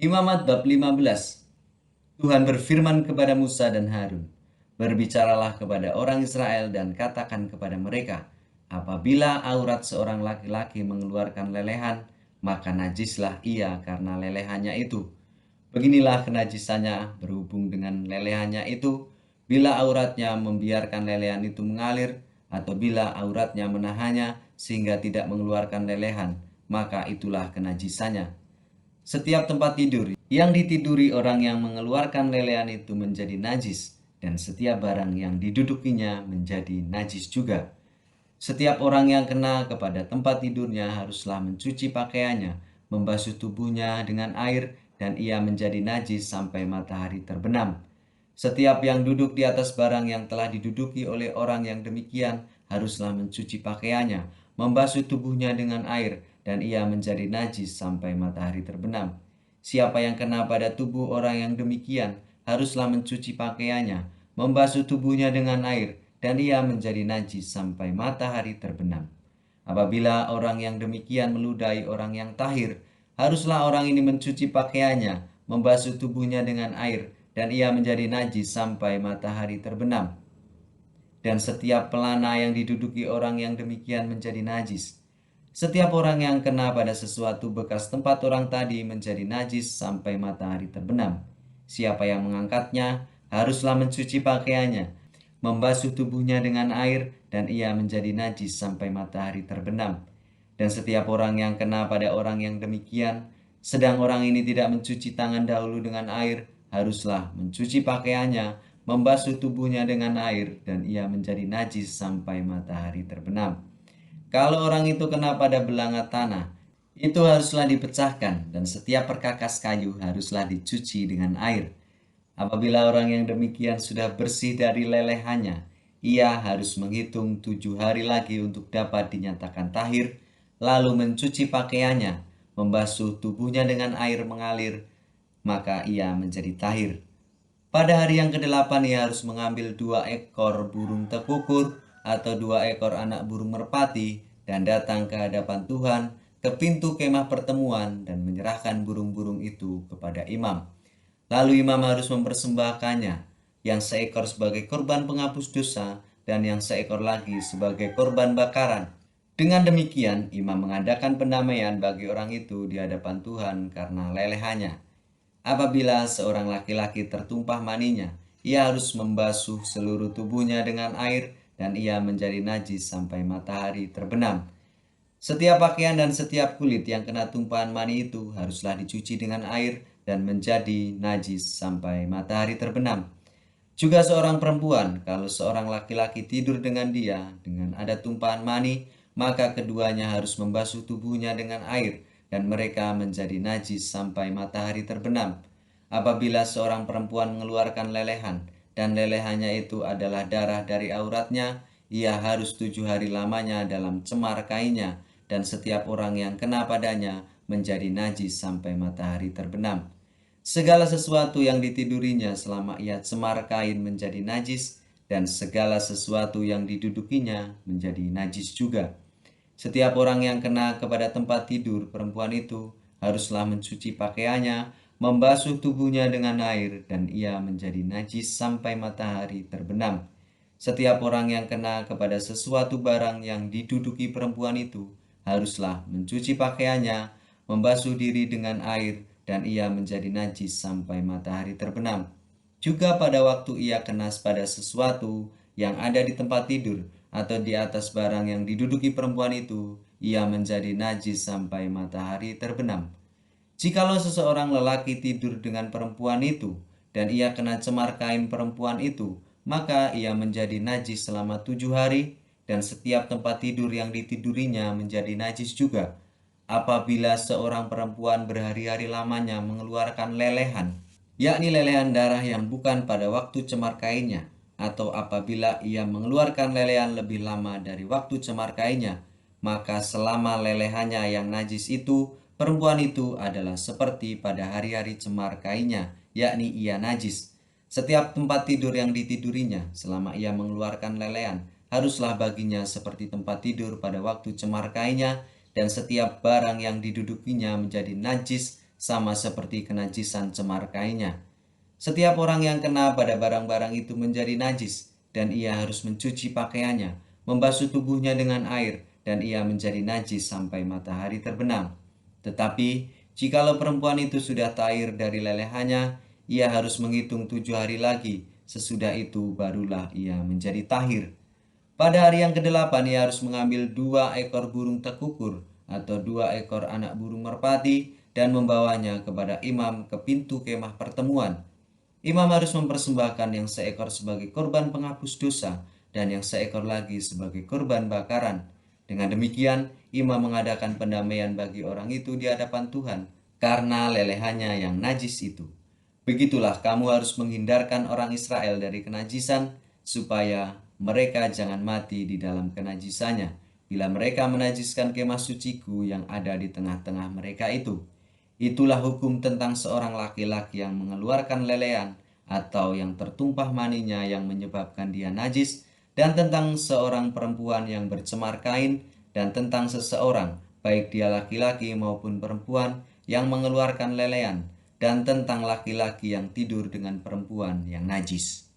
Imamat bab 15. Tuhan berfirman kepada Musa dan Harun, "Berbicaralah kepada orang Israel dan katakan kepada mereka, apabila aurat seorang laki-laki mengeluarkan lelehan, maka najislah ia karena lelehannya itu. Beginilah kenajisannya berhubung dengan lelehannya itu, bila auratnya membiarkan lelehan itu mengalir, atau bila auratnya menahannya sehingga tidak mengeluarkan lelehan, maka itulah kenajisannya. Setiap tempat tidur yang ditiduri orang yang mengeluarkan lelehan itu menjadi najis, dan setiap barang yang didudukinya menjadi najis juga. Setiap orang yang kena kepada tempat tidurnya haruslah mencuci pakaiannya, membasuh tubuhnya dengan air, dan ia menjadi najis sampai matahari terbenam. Setiap yang duduk di atas barang yang telah diduduki oleh orang yang demikian haruslah mencuci pakaiannya, membasuh tubuhnya dengan air, dan ia menjadi najis sampai matahari terbenam. Siapa yang kena pada tubuh orang yang demikian haruslah mencuci pakaiannya, membasuh tubuhnya dengan air, dan ia menjadi najis sampai matahari terbenam. Apabila orang yang demikian meludahi orang yang tahir, haruslah orang ini mencuci pakaiannya, membasuh tubuhnya dengan air, dan ia menjadi najis sampai matahari terbenam. Dan setiap pelana yang diduduki orang yang demikian menjadi najis. Setiap orang yang kena pada sesuatu bekas tempat orang tadi menjadi najis sampai matahari terbenam. Siapa yang mengangkatnya haruslah mencuci pakaiannya, membasuh tubuhnya dengan air, dan ia menjadi najis sampai matahari terbenam. Dan setiap orang yang kena pada orang yang demikian, sedang orang ini tidak mencuci tangan dahulu dengan air, haruslah mencuci pakaiannya, membasuh tubuhnya dengan air, dan ia menjadi najis sampai matahari terbenam. Kalau orang itu kena pada belanga tanah, itu haruslah dipecahkan, dan setiap perkakas kayu haruslah dicuci dengan air. Apabila orang yang demikian sudah bersih dari lelehannya, ia harus menghitung 7 hari lagi untuk dapat dinyatakan tahir, lalu mencuci pakaiannya, membasuh tubuhnya dengan air mengalir, maka ia menjadi tahir. Pada hari yang ke-8 ia harus mengambil 2 ekor burung tekukur atau 2 ekor anak burung merpati dan datang ke hadapan Tuhan ke pintu kemah pertemuan dan menyerahkan burung-burung itu kepada imam. Lalu imam harus mempersembahkannya, yang seekor sebagai korban penghapus dosa dan yang seekor lagi sebagai korban bakaran. Dengan demikian, imam mengadakan pendamaian bagi orang itu di hadapan Tuhan karena lelehannya. Apabila seorang laki-laki tertumpah maninya, ia harus membasuh seluruh tubuhnya dengan air dan ia menjadi najis sampai matahari terbenam. Setiap pakaian dan setiap kulit yang kena tumpahan mani itu haruslah dicuci dengan air dan menjadi najis sampai matahari terbenam. Juga seorang perempuan, kalau seorang laki-laki tidur dengan dia dengan ada tumpahan mani, maka keduanya harus membasuh tubuhnya dengan air dan mereka menjadi najis sampai matahari terbenam. Apabila seorang perempuan mengeluarkan lelehan dan lelehannya itu adalah darah dari auratnya, ia harus 7 hari lamanya dalam cemar kainnya, dan setiap orang yang kena padanya menjadi najis sampai matahari terbenam. Segala sesuatu yang ditidurinya selama ia cemar kain menjadi najis, dan segala sesuatu yang didudukinya menjadi najis juga. Setiap orang yang kena kepada tempat tidur perempuan itu haruslah mencuci pakaiannya, membasuh tubuhnya dengan air, dan ia menjadi najis sampai matahari terbenam. Setiap orang yang kena kepada sesuatu barang yang diduduki perempuan itu haruslah mencuci pakaiannya, membasuh diri dengan air, dan ia menjadi najis sampai matahari terbenam. Juga pada waktu ia kena pada sesuatu yang ada di tempat tidur atau di atas barang yang diduduki perempuan itu, ia menjadi najis sampai matahari terbenam. Jikalau seseorang lelaki tidur dengan perempuan itu, dan ia kena cemar kain perempuan itu, maka ia menjadi najis selama 7 hari, dan setiap tempat tidur yang ditidurinya menjadi najis juga. Apabila seorang perempuan berhari-hari lamanya mengeluarkan lelehan, yakni lelehan darah yang bukan pada waktu cemar kainnya, atau apabila ia mengeluarkan lelehan lebih lama dari waktu cemar kainnya, maka selama lelehannya yang najis itu, perempuan itu adalah seperti pada hari-hari cemar kainnya, yakni ia najis. Setiap tempat tidur yang ditidurinya selama ia mengeluarkan lelehan haruslah baginya seperti tempat tidur pada waktu cemar kainnya, dan setiap barang yang didudukinya menjadi najis sama seperti kenajisan cemar kainnya. Setiap orang yang kena pada barang-barang itu menjadi najis, dan ia harus mencuci pakaiannya, membasuh tubuhnya dengan air, dan ia menjadi najis sampai matahari terbenam. Tetapi, jikalau perempuan itu sudah tahir dari lelehannya, ia harus menghitung 7 hari lagi. Sesudah itu barulah ia menjadi tahir. Pada hari yang ke-8 ia harus mengambil 2 ekor burung tekukur atau 2 ekor anak burung merpati dan membawanya kepada imam ke pintu kemah pertemuan. Imam harus mempersembahkan yang seekor sebagai korban penghapus dosa dan yang seekor lagi sebagai korban bakaran. Dengan demikian, imam mengadakan pendamaian bagi orang itu di hadapan Tuhan karena lelehannya yang najis itu. Begitulah kamu harus menghindarkan orang Israel dari kenajisan supaya mereka jangan mati di dalam kenajisannya bila mereka menajiskan kemah suciku yang ada di tengah-tengah mereka itu. Itulah hukum tentang seorang laki-laki yang mengeluarkan lelehan atau yang tertumpah maninya yang menyebabkan dia najis, dan tentang seorang perempuan yang bercemar kain, dan tentang seseorang, baik dia laki-laki maupun perempuan, yang mengeluarkan lelehan, dan tentang laki-laki yang tidur dengan perempuan yang najis.